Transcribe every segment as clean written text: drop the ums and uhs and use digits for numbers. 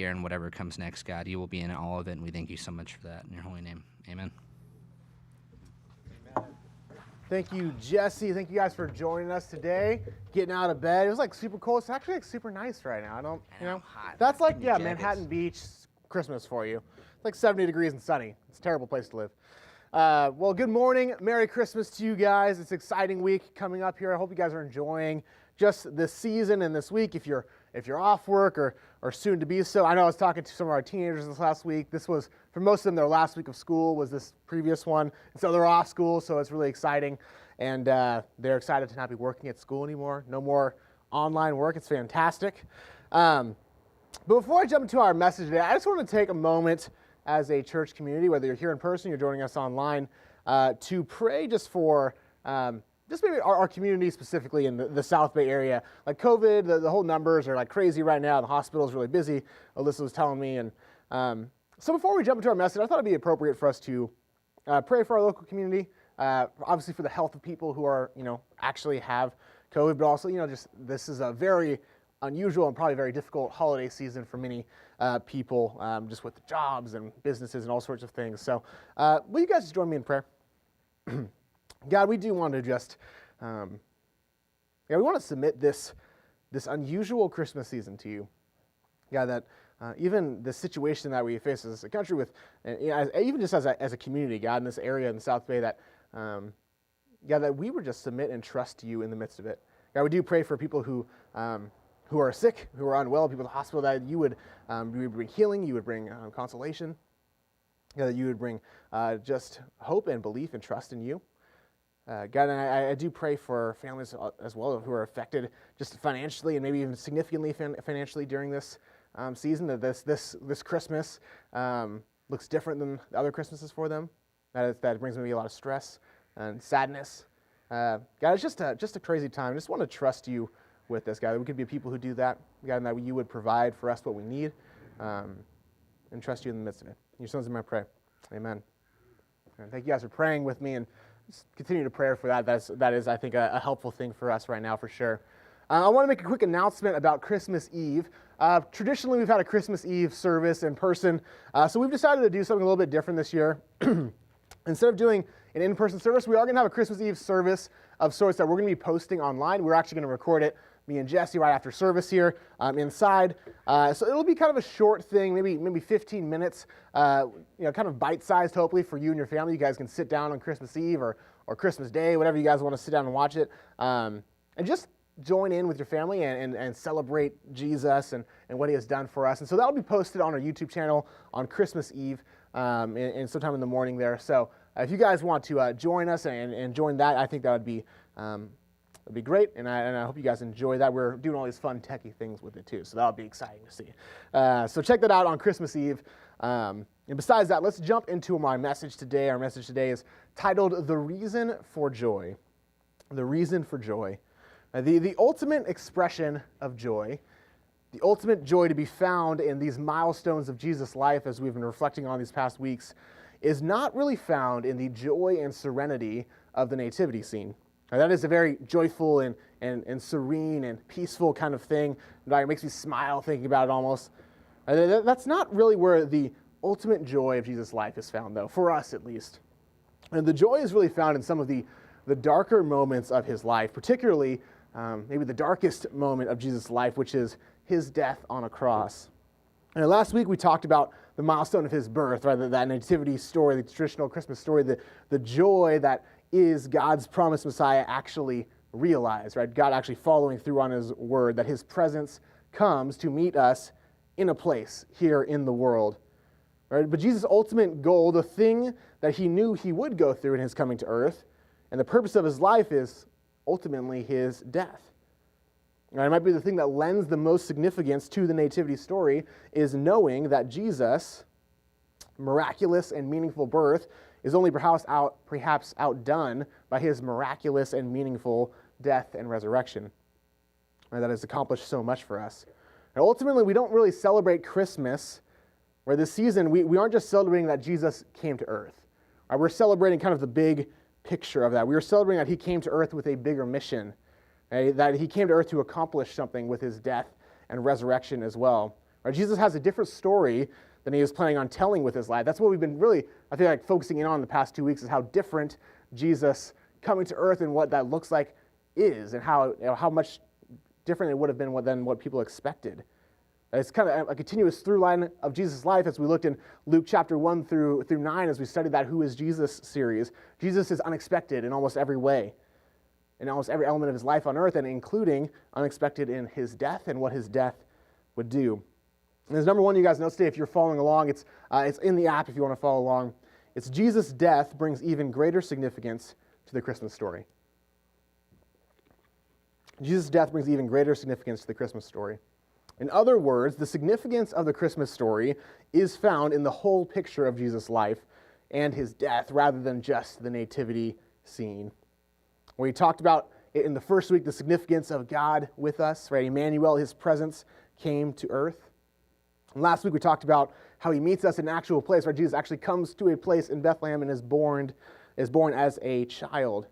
here and whatever comes next, God. You will be in all of it, and we thank you so much for that. In your holy name, amen. Thank you, Jesse. Thank you guys for joining us today. Getting out of bed. It was like super cold. It's actually like super nice right now. Hot. That's like, Jackets. Manhattan Beach Christmas for you. It's like 70 degrees and sunny. It's a terrible place to live. Well, good morning. Merry Christmas to you guys. It's an exciting week coming up here. I hope you guys are enjoying just this season and this week. If you're off work or soon to be so. I know I was talking to some of our teenagers this last week. This was, for most of them, their last week of school was this previous one. And so they're off school, so it's really exciting. And they're excited to not be working at school anymore. No more online work. It's fantastic. But before I jump into our message today, I just want to take a moment as a church community, whether you're here in person, you're joining us online, to pray just for just maybe our community specifically in the South Bay area. Like COVID, the whole numbers are like crazy right now. The hospital is really busy, Alyssa was telling me. And so before we jump into our message, I thought it'd be appropriate for us to pray for our local community, obviously for the health of people who are, actually have COVID, but also, just this is a very unusual and probably very difficult holiday season for many people, just with jobs and businesses and all sorts of things. So will you guys just join me in prayer? God, we do want to just, we want to submit this unusual Christmas season to you. God, that even the situation that we face as a country with, even just as a community, God, in this area in the South Bay, that, God, that we would just submit and trust you in the midst of it. God, we do pray for people who are sick, who are unwell, people in the hospital, that you would bring healing, you would bring consolation, God, that you would bring just hope and belief and trust in you. God, and I do pray for families as well who are affected just financially and maybe even significantly financially during this season, that this Christmas looks different than the other Christmases for them. That brings maybe a lot of stress and sadness. God, it's just a crazy time. I just want to trust you with this, God, that we could be people who do that, God, and that you would provide for us what we need, and trust you in the midst of it. In your son's name I pray. Amen. And thank you guys for praying with me, and just continue to pray for that. That is, I think, a helpful thing for us right now, for sure. I want to make a quick announcement about Christmas Eve. Traditionally, we've had a Christmas Eve service in person, so we've decided to do something a little bit different this year. Instead of doing an in-person service, we are going to have a Christmas Eve service of sorts that we're going to be posting online. We're actually going to record it, me and Jesse, right after service here inside. So it'll be kind of a short thing, maybe 15 minutes, kind of bite-sized, hopefully, for you and your family. You guys can sit down on Christmas Eve or Christmas Day, whatever you guys want to sit down and watch it, and just join in with your family and celebrate Jesus and what he has done for us. And so that'll be posted on our YouTube channel on Christmas Eve and sometime in the morning there. So if you guys want to join us and join that, I think that would be great, and I hope you guys enjoy that. We're doing all these fun techie things with it too, so that'll be exciting to see. So check that out on Christmas Eve. And besides that, let's jump into my message today. Our message today is titled "The Reason for Joy." The reason for joy. The ultimate expression of joy, the ultimate joy to be found in these milestones of Jesus' life, as we've been reflecting on these past weeks, is not really found in the joy and serenity of the nativity scene. Now, that is a very joyful and serene and peaceful kind of thing. It makes me smile thinking about it almost. That's not really where the ultimate joy of Jesus' life is found, though, for us at least. And the joy is really found in some of the darker moments of his life, particularly maybe the darkest moment of Jesus' life, which is his death on a cross. And last week we talked about the milestone of his birth, right? That nativity story, the traditional Christmas story, the joy that is God's promised Messiah actually realized, right? God actually following through on his word, that his presence comes to meet us in a place here in the world, right? But Jesus' ultimate goal, the thing that he knew he would go through in his coming to earth, and the purpose of his life is ultimately his death. Right? It might be the thing that lends the most significance to the nativity story, is knowing that Jesus' miraculous and meaningful birth is only perhaps outdone by his miraculous and meaningful death and resurrection. Right? That has accomplished so much for us. And ultimately, we don't really celebrate Christmas, where this season, we aren't just celebrating that Jesus came to earth. Right? We're celebrating kind of the big picture of that. We are celebrating that he came to earth with a bigger mission, right? That he came to earth to accomplish something with his death and resurrection as well. Right? Jesus has a different story than he was planning on telling with his life. That's what we've been really, I feel like, focusing in on the past 2 weeks, is how different Jesus coming to earth and what that looks like is, and how much different it would have been than what people expected. It's kind of a continuous through line of Jesus' life as we looked in Luke chapter 1 through 9 as we studied that Who is Jesus series. Jesus is unexpected in almost every way, in almost every element of his life on earth, and including unexpected in his death and what his death would do. And there's number one you guys notice today if you're following along. It's in the app if you want to follow along. It's Jesus' death brings even greater significance to the Christmas story. Jesus' death brings even greater significance to the Christmas story. In other words, the significance of the Christmas story is found in the whole picture of Jesus' life and his death rather than just the nativity scene. We talked about in the first week the significance of God with us, right? Emmanuel, his presence came to earth. And last week we talked about how he meets us in an actual place, right? Jesus actually comes to a place in Bethlehem and is born as a child,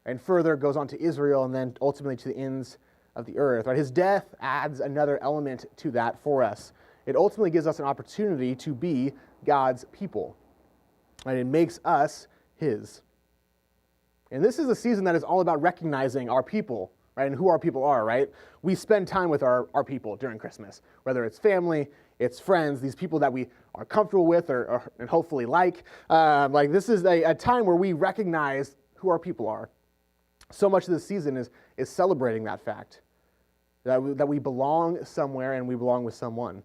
and further goes on to Israel and then ultimately to the ends of the earth. Right? His death adds another element to that for us. It ultimately gives us an opportunity to be God's people. Right? It makes us his. And this is a season that is all about recognizing our people, right? And who our people are, right? We spend time with our people during Christmas, whether it's family, it's friends, these people that we are comfortable with and hopefully like. This is a time where we recognize who our people are. So much of this season is celebrating that fact, that we belong somewhere and we belong with someone.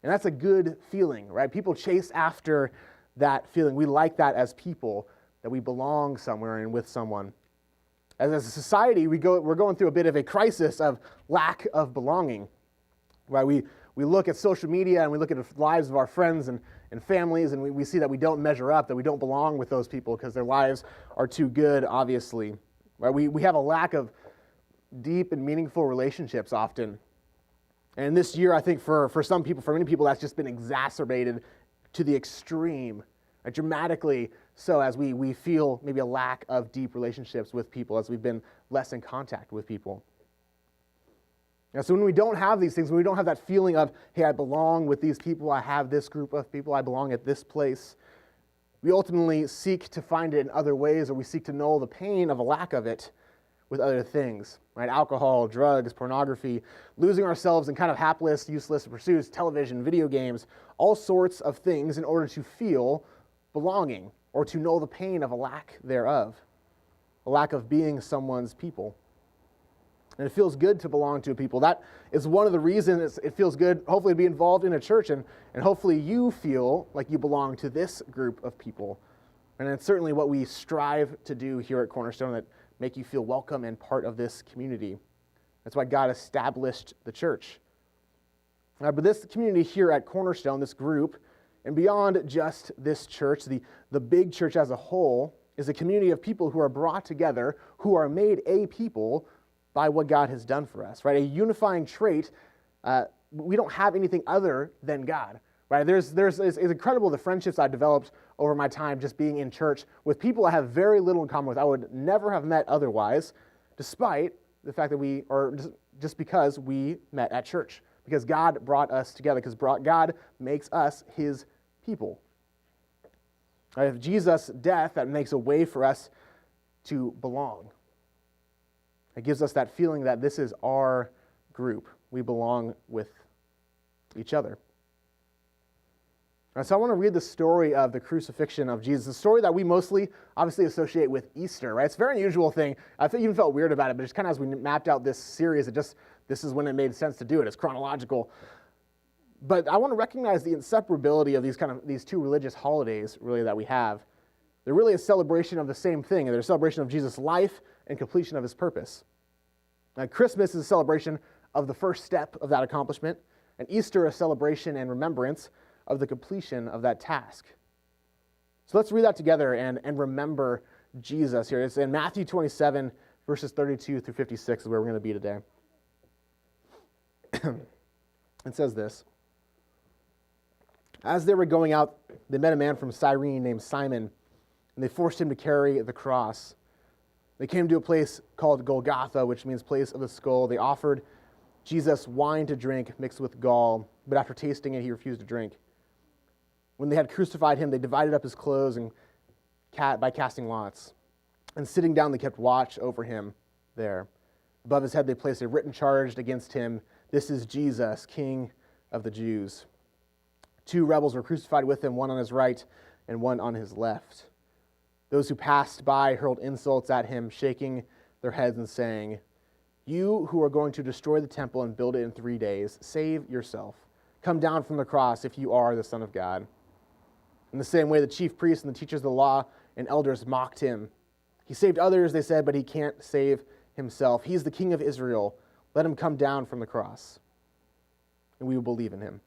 And that's a good feeling, right? People chase after that feeling. We like that as people, that we belong somewhere and with someone. As a society, we're going through a bit of a crisis of lack of belonging, right? We look at social media and we look at the lives of our friends and families, and we see that we don't measure up, that we don't belong with those people because their lives are too good, obviously. Right? We have a lack of deep and meaningful relationships often. And this year, I think for some people, for many people, that's just been exacerbated to the extreme, right? Dramatically so, as we feel maybe a lack of deep relationships with people, as we've been less in contact with people. So when we don't have these things, when we don't have that feeling of, hey, I belong with these people, I have this group of people, I belong at this place, we ultimately seek to find it in other ways, or we seek to null the pain of a lack of it with other things, right? Alcohol, drugs, pornography, losing ourselves in kind of hapless, useless pursuits, television, video games, all sorts of things in order to feel belonging or to null the pain of a lack thereof, a lack of being someone's people. And it feels good to belong to a people. That is one of the reasons it feels good, hopefully, to be involved in a church, and hopefully you feel like you belong to this group of people. And it's certainly what we strive to do here at Cornerstone, that make you feel welcome and part of this community. That's why God established the church. But this community here at Cornerstone, this group, and beyond just this church, the big church as a whole, is a community of people who are brought together, who are made a people by what God has done for us, right? A unifying trait, we don't have anything other than God, right? It's incredible the friendships I've developed over my time just being in church with people I have very little in common with. I would never have met otherwise, despite the fact that just because we met at church, because God brought us together, because God makes us his people. Right? If Jesus' death, that makes a way for us to belong. It gives us that feeling that this is our group. We belong with each other. So I want to read the story of the crucifixion of Jesus, the story that we mostly obviously associate with Easter, right? It's a very unusual thing. I even felt weird about it, but just kind of as we mapped out this series, this is when it made sense to do it. It's chronological. But I want to recognize the inseparability of these two religious holidays, really, that we have. They're really a celebration of the same thing. They're a celebration of Jesus' life and completion of his purpose. Now, Christmas is a celebration of the first step of that accomplishment, and Easter a celebration and remembrance of the completion of that task. So let's read that together and remember Jesus here. It's in Matthew 27, verses 32 through 56 is where we're going to be today. It says this: As they were going out, they met a man from Cyrene named Simon, and they forced him to carry the cross. They came to a place called Golgotha, which means place of the skull. They offered Jesus wine to drink mixed with gall, but after tasting it, he refused to drink. When they had crucified him, they divided up his clothes by casting lots. And sitting down, they kept watch over him there. Above his head, they placed a written charge against him, "This is Jesus, King of the Jews." 2 rebels were crucified with him, one on his right and one on his left. Those who passed by hurled insults at him, shaking their heads and saying, "You who are going to destroy the temple and build it in 3 days, save yourself. Come down from the cross if you are the Son of God." In the same way, the chief priests and the teachers of the law and elders mocked him. "He saved others," they said, "but he can't save himself. He's the King of Israel. Let him come down from the cross, and we will believe in him.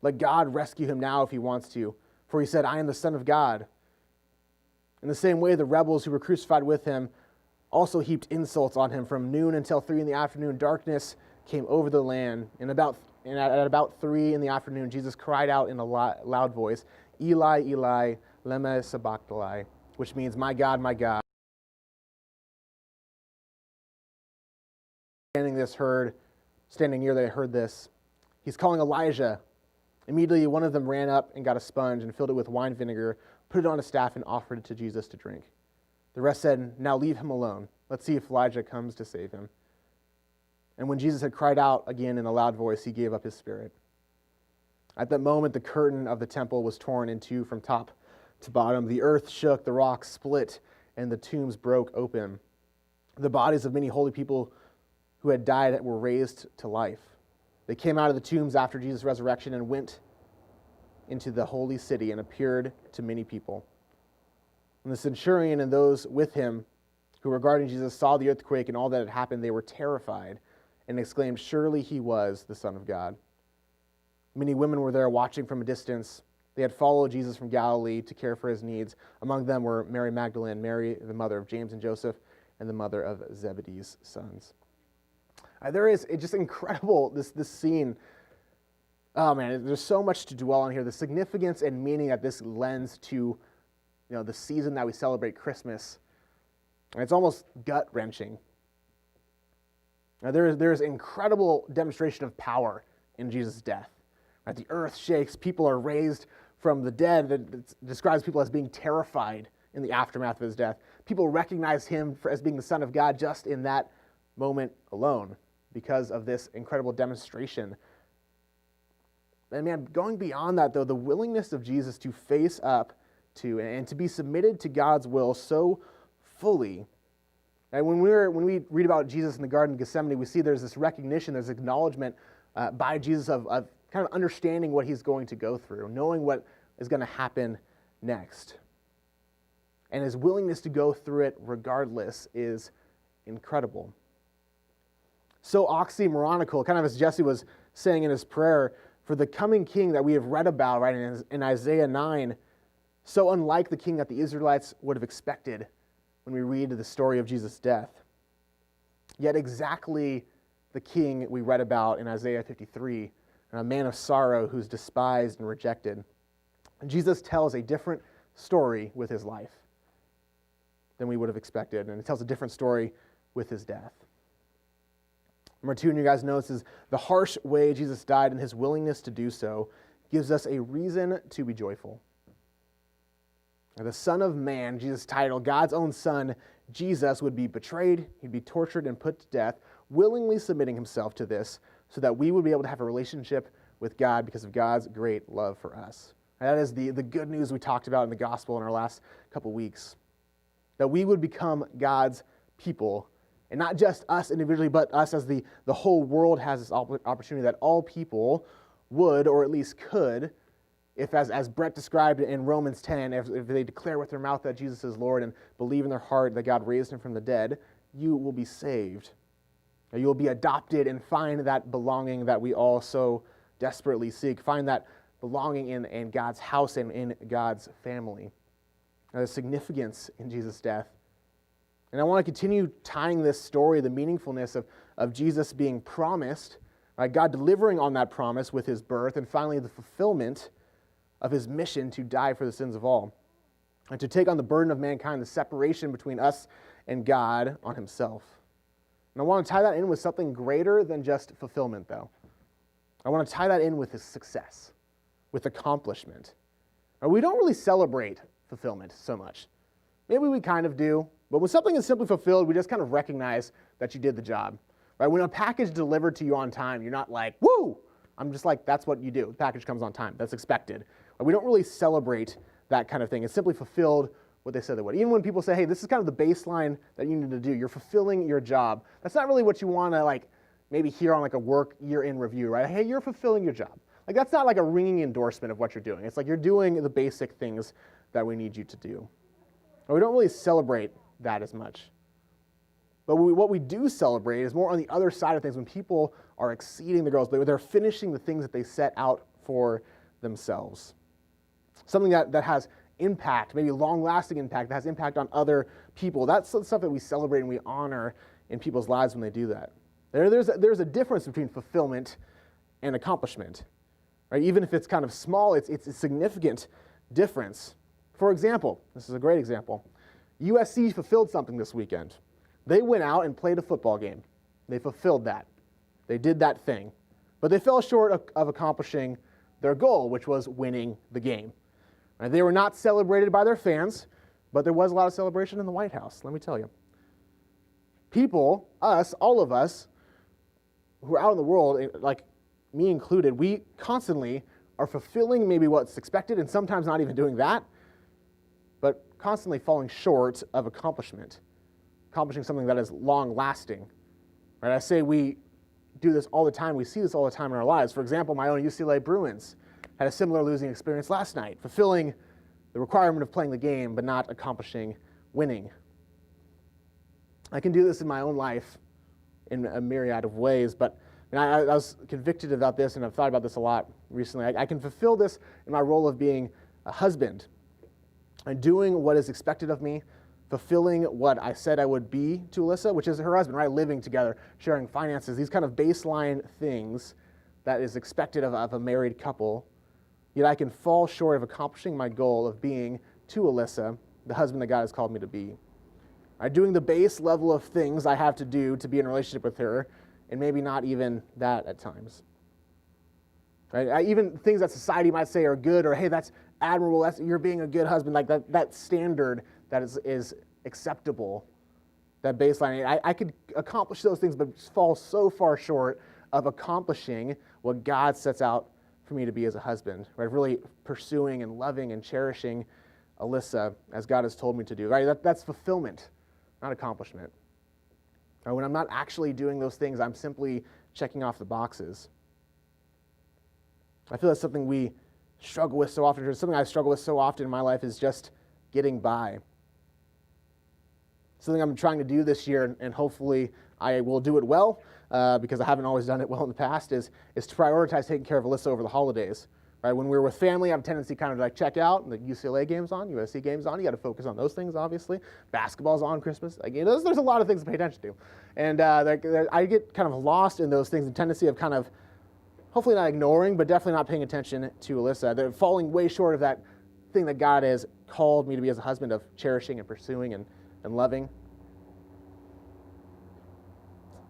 Let God rescue him now if he wants to, for he said, 'I am the Son of God.'" In the same way, the rebels who were crucified with him also heaped insults on him from noon until 3 in the afternoon. Darkness came over the land, and at about 3 in the afternoon, Jesus cried out in a loud voice, "Eli, Eli, lema sabachthani," which means, my God, standing near, they heard this. He's calling Elijah. Immediately, one of them ran up and got a sponge and filled it with wine vinegar, put it on a staff, and offered it to Jesus to drink. The rest said, "Now leave him alone. Let's see if Elijah comes to save him." And when Jesus had cried out again in a loud voice, he gave up his spirit. At that moment, the curtain of the temple was torn in two from top to bottom. The earth shook, the rocks split, and the tombs broke open. The bodies of many holy people who had died were raised to life. They came out of the tombs after Jesus' resurrection and went into the holy city and appeared to many people. When the centurion and those with him who were guarding Jesus saw the earthquake and all that had happened, they were terrified and exclaimed, "Surely he was the Son of God." Many women were there watching from a distance. They had followed Jesus from Galilee to care for his needs. Among them were Mary Magdalene, Mary, the mother of James and Joseph, and the mother of Zebedee's sons. It's just incredible, this scene. Oh man, there's so much to dwell on here. The significance and meaning that this lends to, the season that we celebrate, Christmas. And it's almost gut-wrenching. Now, there is incredible demonstration of power in Jesus' death. Right? The earth shakes, people are raised from the dead. That describes people as being terrified in the aftermath of his death. People recognize him as being the Son of God just in that moment alone because of this incredible demonstration. And man, going beyond that, though, the willingness of Jesus to face up to and to be submitted to God's will so fully. And when we read about Jesus in the Garden of Gethsemane, we see there's this recognition, there's acknowledgement by Jesus of kind of understanding what he's going to go through, knowing what is going to happen next. And his willingness to go through it regardless is incredible. So oxymoronical, kind of as Jesse was saying in his prayer, for the coming king that we have read about right in Isaiah 9, so unlike the king that the Israelites would have expected when we read the story of Jesus' death. Yet exactly the king we read about in Isaiah 53, a man of sorrow who's despised and rejected. And Jesus tells a different story with his life than we would have expected, and it tells a different story with his death. Number 2 in your guys' notes is the harsh way Jesus died and his willingness to do so gives us a reason to be joyful. The Son of Man, Jesus' title, God's own Son, Jesus, would be betrayed, he'd be tortured and put to death, willingly submitting himself to this so that we would be able to have a relationship with God because of God's great love for us. And that is the good news we talked about in the gospel in our last couple weeks. That we would become God's people, and not just us individually, but us as the whole world has this opportunity that all people would, or at least could, if, as Brett described in Romans 10, if they declare with their mouth that Jesus is Lord and believe in their heart that God raised him from the dead, you will be saved. You will be adopted and find that belonging that we all so desperately seek. Find that belonging in God's house and in God's family. Now, the significance in Jesus' death. And I want to continue tying this story, the meaningfulness of Jesus being promised, right? God delivering on that promise with his birth, and finally the fulfillment of his mission to die for the sins of all, and to take on the burden of mankind, the separation between us and God on himself. And I want to tie that in with something greater than just fulfillment, though. I want to tie that in with his success, with accomplishment. Now, we don't really celebrate fulfillment so much. Maybe we kind of do, but when something is simply fulfilled, we just kind of recognize that you did the job. Right? When a package delivered to you on time, you're not like, woo! I'm just like, that's what you do. The package comes on time. That's expected. We don't really celebrate that kind of thing. It's simply fulfilled what they said they would. Even when people say, hey, this is kind of the baseline that you need to do. You're fulfilling your job. That's not really what you want to like maybe hear on like a work year-in review, right? Hey, you're fulfilling your job. Like that's not like a ringing endorsement of what you're doing. It's like you're doing the basic things that we need you to do. And we don't really celebrate that as much. But what we do celebrate is more on the other side of things when people are exceeding the goals. They're finishing the things that they set out for themselves. Something that has impact, maybe long-lasting impact, that has impact on other people. That's the stuff that we celebrate and we honor in people's lives when they do that. There's a difference between fulfillment and accomplishment. Right? Even if it's kind of small, it's a significant difference. For example, this is a great example. USC fulfilled something this weekend. They went out and played a football game. They fulfilled that. They did that thing. But they fell short of accomplishing their goal, which was winning the game. Right? They were not celebrated by their fans, but there was a lot of celebration in the White House, let me tell you. People, us, all of us, who are out in the world, like me included, we constantly are fulfilling maybe what's expected and sometimes not even doing that, but constantly falling short of accomplishing something that is long-lasting. Right? I say we do this all the time. We see this all the time in our lives. For example, my own UCLA Bruins had a similar losing experience last night, fulfilling the requirement of playing the game, but not accomplishing winning. I can do this in my own life in a myriad of ways, but I was convicted about this, and I've thought about this a lot recently. I can fulfill this in my role of being a husband and doing what is expected of me, fulfilling what I said I would be to Alyssa, which is her husband, right? Living together, sharing finances, these kind of baseline things that is expected of a married couple. Yet I can fall short of accomplishing my goal of being, to Alyssa, the husband that God has called me to be. Right? Doing the base level of things I have to do to be in a relationship with her, and maybe not even that at times. Right? Even things that society might say are good, or hey, that's admirable, you're being a good husband, like that standard that is acceptable, that baseline. I could accomplish those things, but fall so far short of accomplishing what God sets out for me to be as a husband, right? Really pursuing and loving and cherishing Alyssa as God has told me to do, right? That's fulfillment, not accomplishment. Right? When I'm not actually doing those things, I'm simply checking off the boxes. I feel that's something we struggle with so often. Something I struggle with so often in my life is just getting by. Something I'm trying to do this year, and hopefully I will do it well, because I haven't always done it well in the past, is to prioritize taking care of Alyssa over the holidays. Right? When we're with family, I have a tendency kind of like check out. The UCLA game's on, USC game's on. You got to focus on those things, obviously. Basketball's on Christmas. Like, there's a lot of things to pay attention to. And I get kind of lost in those things, the tendency of kind of, hopefully not ignoring, but definitely not paying attention to Alyssa. They're falling way short of that thing that God has called me to be as a husband, of cherishing and pursuing and loving.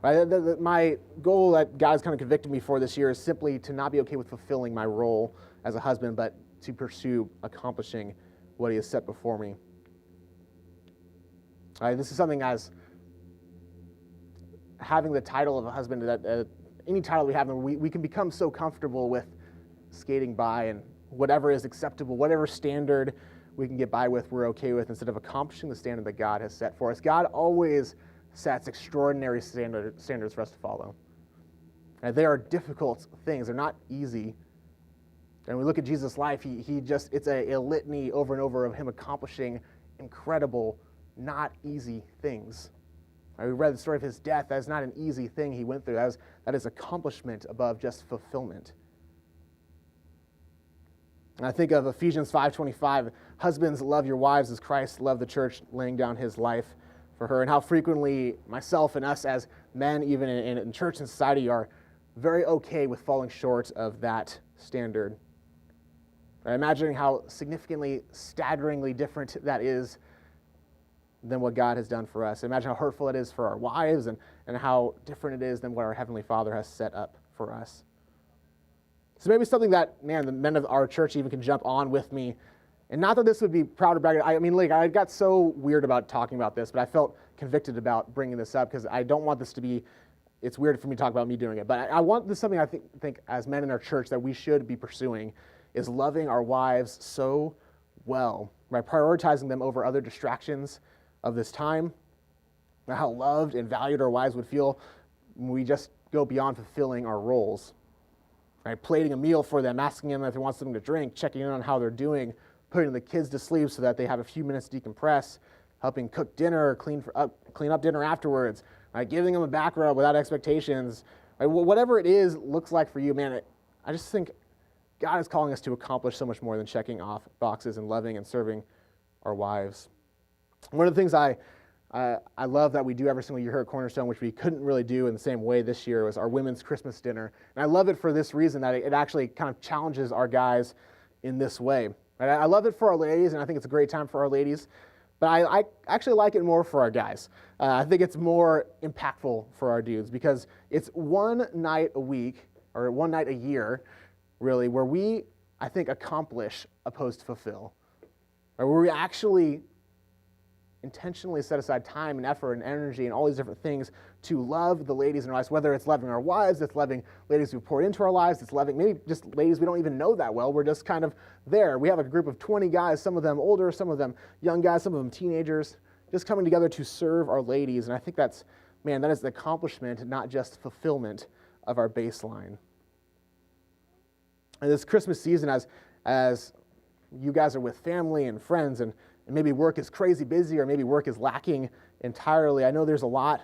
Right? My goal that God's kind of convicted me for this year is simply to not be okay with fulfilling my role as a husband, but to pursue accomplishing what He has set before me. Right? This is something as having the title of a husband, that any title we have, we can become so comfortable with skating by and whatever is acceptable, whatever standard we can get by with, we're okay with, instead of accomplishing the standard that God has set for us. God always sets extraordinary standards for us to follow. And they are difficult things. They're not easy. And we look at Jesus' life, it's a litany over and over of Him accomplishing incredible, not easy things. We read the story of His death. That is not an easy thing He went through. That is accomplishment above just fulfillment. And I think of Ephesians 5:25, husbands, love your wives as Christ loved the church, laying down His life for her, and how frequently myself and us as men, even in church and society, are very okay with falling short of that standard. Imagining how significantly, staggeringly different that is than what God has done for us. Imagine how hurtful it is for our wives and how different it is than what our Heavenly Father has set up for us. So maybe something that, man, the men of our church even can jump on with me. And not that this would be proud or brag. I mean, like, I got so weird about talking about this, but I felt convicted about bringing this up because I don't want this to be, it's weird for me to talk about me doing it. But I want this something I think as men in our church that we should be pursuing is loving our wives so well, by prioritizing them over other distractions of this time, how loved and valued our wives would feel when we just go beyond fulfilling our roles. Right? Plating a meal for them, asking them if they want something to drink, checking in on how they're doing, putting the kids to sleep so that they have a few minutes to decompress, helping cook dinner, clean up dinner afterwards, right? Giving them a back rub without expectations. Right? Whatever it is looks like for you, man, I just think God is calling us to accomplish so much more than checking off boxes and loving and serving our wives. One of the things I love that we do every single year here at Cornerstone, which we couldn't really do in the same way this year, was our women's Christmas dinner. And I love it for this reason, that it actually kind of challenges our guys in this way. Right? I love it for our ladies, and I think it's a great time for our ladies, but I actually like it more for our guys. I think it's more impactful for our dudes because it's one night a week, or one night a year, really, where we, I think, accomplish opposed to fulfill. Right? Where we actually intentionally set aside time and effort and energy and all these different things to love the ladies in our lives, whether it's loving our wives, it's loving ladies who poured into our lives, it's loving maybe just ladies we don't even know that well. We're just kind of there. We have a group of 20 guys, some of them older, some of them young guys, some of them teenagers, just coming together to serve our ladies. And I think that is the accomplishment, not just fulfillment of our baseline. And this Christmas season, as you guys are with family and friends, and maybe work is crazy busy, or maybe work is lacking entirely. I know there's a lot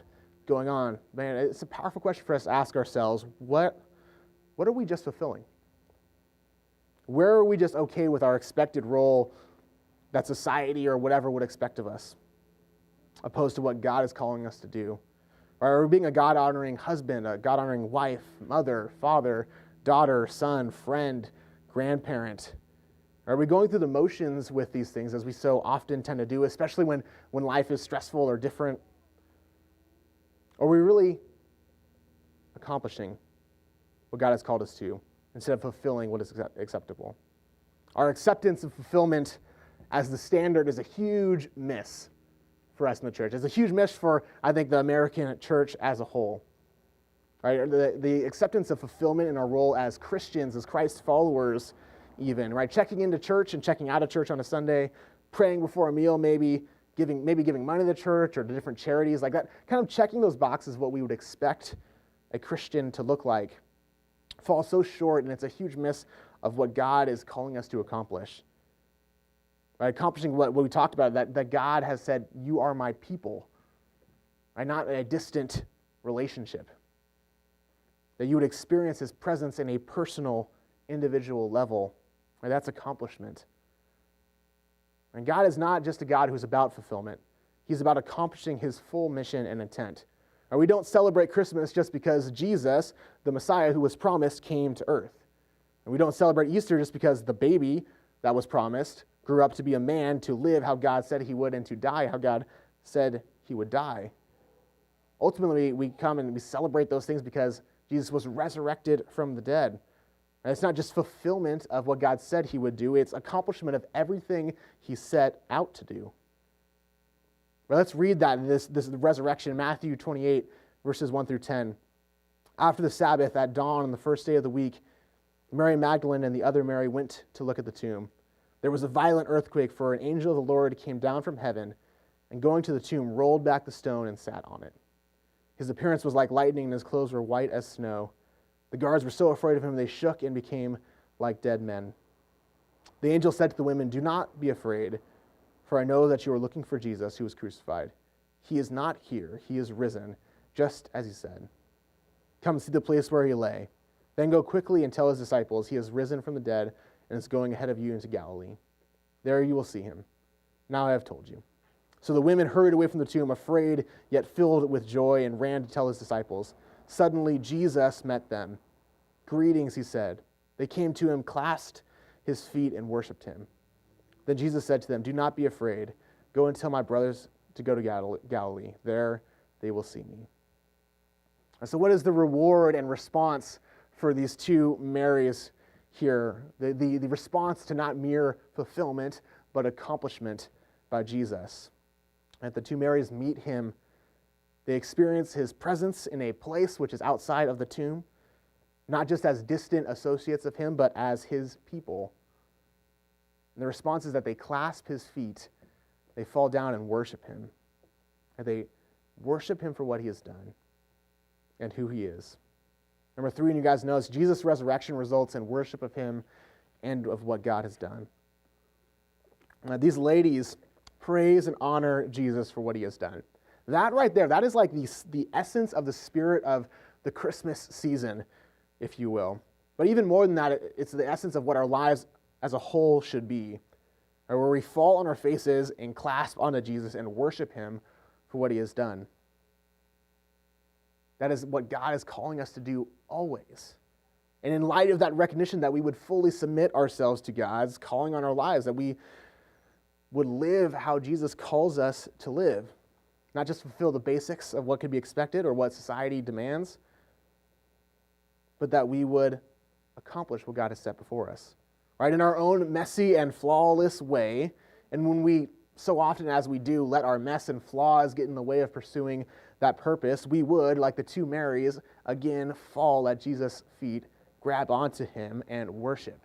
going on. Man, it's a powerful question for us to ask ourselves. What are we just fulfilling? Where are we just okay with our expected role that society or whatever would expect of us, opposed to what God is calling us to do? Or are we being a God-honoring husband, a God-honoring wife, mother, father, daughter, son, friend, grandparent? Are we going through the motions with these things, as we so often tend to do, especially when life is stressful or different? Are we really accomplishing what God has called us to instead of fulfilling what is acceptable? Our acceptance and fulfillment as the standard is a huge miss for us in the church. It's a huge miss for, I think, the American church as a whole. Right? The acceptance of fulfillment in our role as Christians, as Christ followers, even, right? Checking into church and checking out of church on a Sunday, praying before a meal, maybe giving money to the church or to different charities, like that, kind of checking those boxes, what we would expect a Christian to look like, falls so short, and it's a huge miss of what God is calling us to accomplish. Right? Accomplishing what we talked about, that God has said, you are my people, right? Not a distant relationship. That you would experience His presence in a personal, individual level. Right? That's accomplishment. And God is not just a God who's about fulfillment. He's about accomplishing His full mission and intent. And we don't celebrate Christmas just because Jesus, the Messiah who was promised, came to earth. And we don't celebrate Easter just because the baby that was promised grew up to be a man, to live how God said he would, and to die how God said he would die. Ultimately, we come and we celebrate those things because Jesus was resurrected from the dead. And it's not just fulfillment of what God said he would do, it's accomplishment of everything he set out to do. Well, let's read that, this resurrection, Matthew 28, verses 1 through 10. After the Sabbath, at dawn on the first day of the week, Mary Magdalene and the other Mary went to look at the tomb. There was a violent earthquake, for an angel of the Lord came down from heaven, and going to the tomb, rolled back the stone and sat on it. His appearance was like lightning, and his clothes were white as snow. The guards were so afraid of him, they shook and became like dead men. The angel said to the women, "Do not be afraid, for I know that you are looking for Jesus who was crucified. He is not here. He is risen, just as he said. Come see the place where he lay. Then go quickly and tell his disciples, he has risen from the dead and is going ahead of you into Galilee. There you will see him. Now I have told you." So the women hurried away from the tomb, afraid yet filled with joy, and ran to tell his disciples. Suddenly Jesus met them. "Greetings," he said. They came to him, clasped his feet, and worshipped him. Then Jesus said to them, "Do not be afraid. Go and tell my brothers to go to Galilee. There they will see me. And so what is the reward and response for these two Marys here? The response to not mere fulfillment, but accomplishment by Jesus. And the two Marys meet him. They experience his presence in a place which is outside of the tomb, not just as distant associates of him, but as his people. And the response is that they clasp his feet, they fall down and worship him. And they worship him for what he has done and who he is. Number 3, and you guys know, is Jesus' resurrection results in worship of him and of what God has done. These ladies praise and honor Jesus for what he has done. That right there, that is like the essence of the spirit of the Christmas season, if you will. But even more than that, it's the essence of what our lives as a whole should be, where we fall on our faces and clasp onto Jesus and worship him for what he has done. That is what God is calling us to do always. And in light of that recognition that we would fully submit ourselves to God's calling on our lives, that we would live how Jesus calls us to live, not just fulfill the basics of what could be expected or what society demands, but that we would accomplish what God has set before us, right? In our own messy and flawless way. And when we, so often as we do, let our mess and flaws get in the way of pursuing that purpose, we would, like the two Marys, again fall at Jesus' feet, grab onto him, and worship.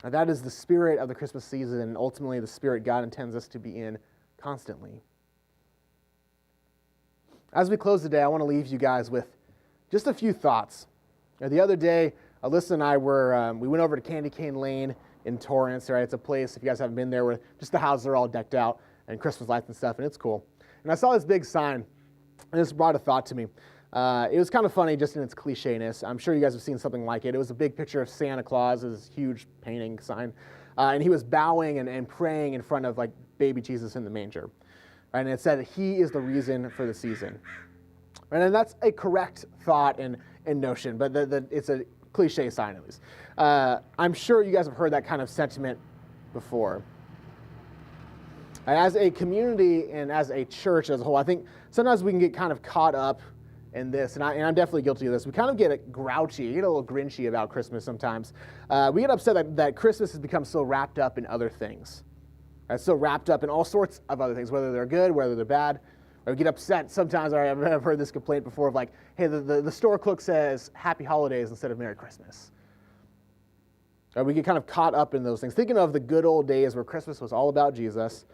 Now, that is the spirit of the Christmas season, and ultimately the spirit God intends us to be in constantly. As we close today, I want to leave you guys with just a few thoughts. The other day, Alyssa and I we went over to Candy Cane Lane in Torrance. Right? It's a place, if you guys haven't been there, where just the houses are all decked out and Christmas lights and stuff, and it's cool. And I saw this big sign, and this brought a thought to me. It was kind of funny just in its clichéness. I'm sure you guys have seen something like it. It was a big picture of Santa Claus, this huge painting sign, and he was bowing and praying in front of like baby Jesus in the manger. Right? And it said, he is the reason for the season. Right? And that's a correct thought and notion, but it's a cliche sign at least. I'm sure you guys have heard that kind of sentiment before. As a community and as a church as a whole, I think sometimes we can get kind of caught up in this, and I'm definitely guilty of this. We kind of get grouchy, get a little grinchy about Christmas sometimes. We get upset that Christmas has become so wrapped up in other things. Right? So wrapped up in all sorts of other things, whether they're good, whether they're bad. Or we get upset sometimes, or I've heard this complaint before of like, hey, the store clerk says Happy Holidays instead of Merry Christmas. Or we get kind of caught up in those things, thinking of the good old days where Christmas was all about Jesus,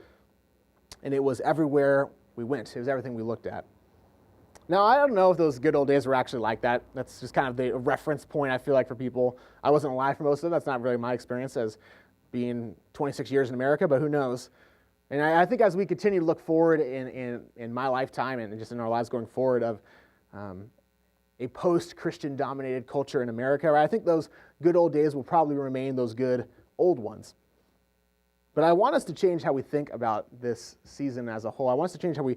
and it was everywhere we went. It was everything we looked at. Now, I don't know if those good old days were actually like that. That's just kind of the reference point, I feel like, for people. I wasn't alive for most of them. That's not really my experience as being 26 years in America, but who knows? And I think as we continue to look forward in my lifetime and just in our lives going forward of a post-Christian dominated culture in America, right, I think those good old days will probably remain those good old ones. But I want us to change how we think about this season as a whole. I want us to change how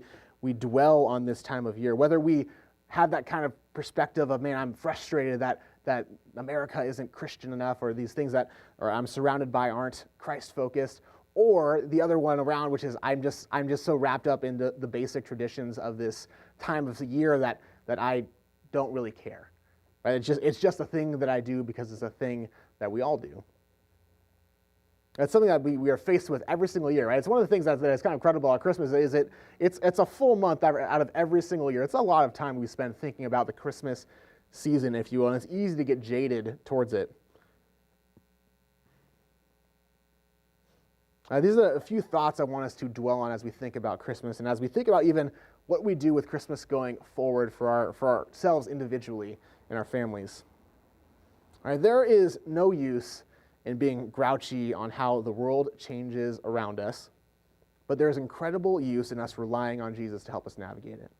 we dwell on this time of year, whether we have that kind of perspective of, man, I'm frustrated that America isn't Christian enough, or these things that I'm surrounded by aren't Christ-focused, or the other one around, which is I'm just so wrapped up in the basic traditions of this time of the year that I don't really care. Right? It's just a thing that I do because it's a thing that we all do. It's something that we are faced with every single year, right? It's one of the things that is kind of incredible about Christmas is it's a full month out of every single year. It's a lot of time we spend thinking about the Christmas season, if you will, and it's easy to get jaded towards it. These are a few thoughts I want us to dwell on as we think about Christmas and as we think about even what we do with Christmas going forward for ourselves individually and our families. All right, there is no use in being grouchy on how the world changes around us, but there's incredible use in us relying on Jesus to help us navigate it.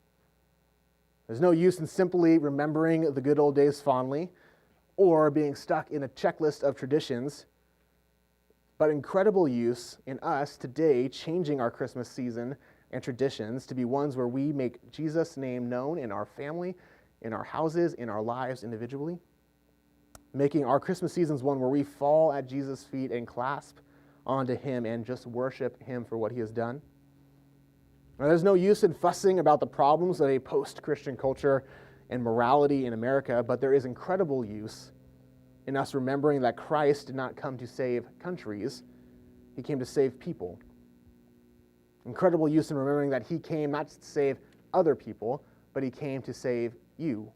There's no use in simply remembering the good old days fondly or being stuck in a checklist of traditions, but incredible use in us today changing our Christmas season and traditions to be ones where we make Jesus' name known in our family, in our houses, in our lives individually. Making our Christmas seasons one where we fall at Jesus' feet and clasp onto him and just worship him for what he has done. Now, there's no use in fussing about the problems of a post-Christian culture and morality in America, but there is incredible use in us remembering that Christ did not come to save countries, he came to save people. Incredible use in remembering that he came not just to save other people, but he came to save you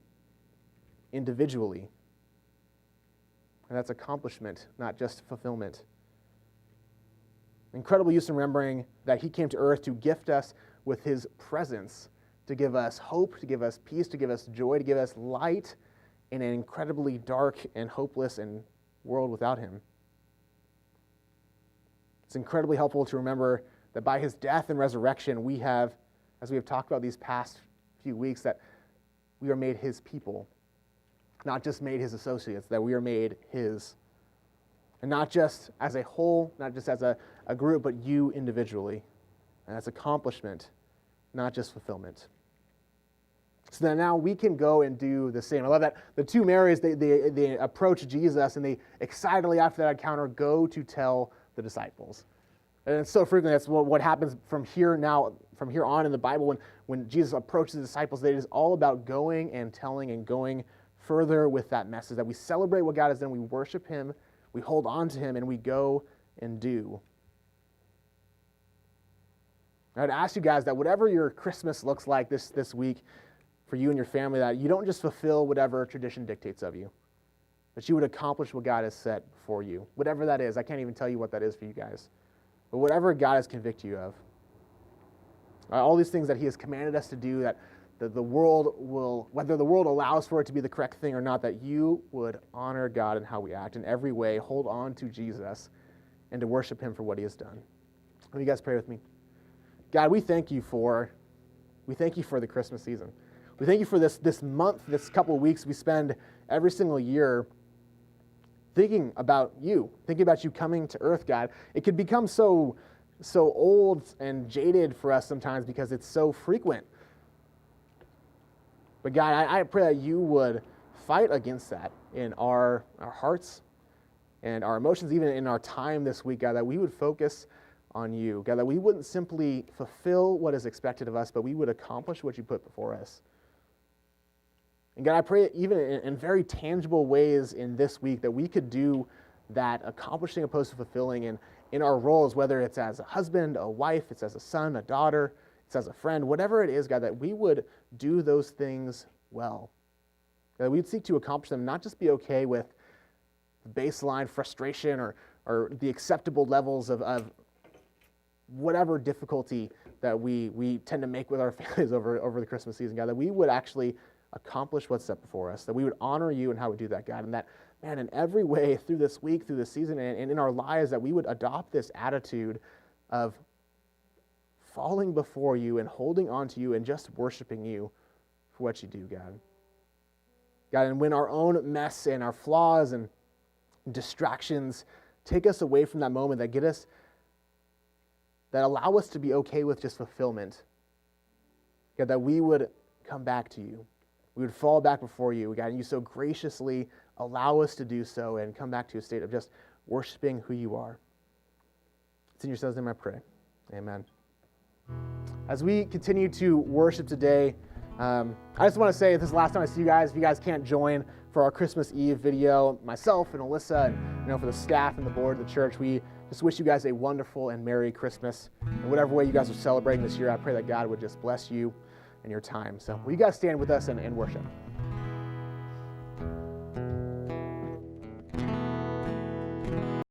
individually. And that's accomplishment, not just fulfillment. Incredible use in remembering that he came to earth to gift us with his presence, to give us hope, to give us peace, to give us joy, to give us light in an incredibly dark and hopeless world without him. It's incredibly helpful to remember that by his death and resurrection, we have, as we have talked about these past few weeks, that we are made his people, not just made his associates, that we are made his. And not just as a whole, not just as a group, but you individually. And that's accomplishment, not just fulfillment. So that now we can go and do the same. I love that the two Marys, they approach Jesus, and they excitedly after that encounter go to tell the disciples. And it's so frequently that's what happens from here on in the Bible when Jesus approaches the disciples. It is all about going and telling and going further with that message, that we celebrate what God has done, we worship him, we hold on to him, and we go and do. I'd ask you guys that whatever your Christmas looks like this week for you and your family, that you don't just fulfill whatever tradition dictates of you, but you would accomplish what God has set before you. Whatever that is. I can't even tell you what that is for you guys. But whatever God has convicted you of. All these things that he has commanded us to do, that the world will, whether the world allows for it to be the correct thing or not, that you would honor God in how we act in every way, hold on to Jesus, and to worship him for what he has done. Will you guys pray with me? God, we thank you for the Christmas season. We thank you for this month, this couple of weeks we spend every single year thinking about you coming to earth, God. It could become so old and jaded for us sometimes because it's so frequent. But God, I pray that you would fight against that in our hearts and our emotions, even in our time this week, God, that we would focus on you. God, that we wouldn't simply fulfill what is expected of us, but we would accomplish what you put before us. And God, I pray even in very tangible ways in this week that we could do that, accomplishing opposed to fulfilling in our roles, whether it's as a husband, a wife, it's as a son, a daughter, it's as a friend, whatever it is, God, that we would do those things well. That we'd seek to accomplish them, not just be okay with baseline frustration or the acceptable levels of whatever difficulty that we tend to make with our families over the Christmas season, God, that we would actually accomplish what's set before us, that we would honor you in how we do that, God, and that, man, in every way through this week, through this season, and in our lives, that we would adopt this attitude of falling before you and holding on to you and just worshiping you for what you do, God. God, and when our own mess and our flaws and distractions take us away from that moment, that allow us to be okay with just fulfillment, God, that we would come back to you. We would fall back before you, God, and you so graciously allow us to do so and come back to a state of just worshiping who you are. It's in your son's name I pray. Amen. As we continue to worship today, I just want to say this is the last time I see you guys. If you guys can't join for our Christmas Eve video, myself and Alyssa, and for the staff and the board of the church, we just wish you guys a wonderful and Merry Christmas. And whatever way you guys are celebrating this year, I pray that God would just bless you and your time. So will you guys stand with us and worship?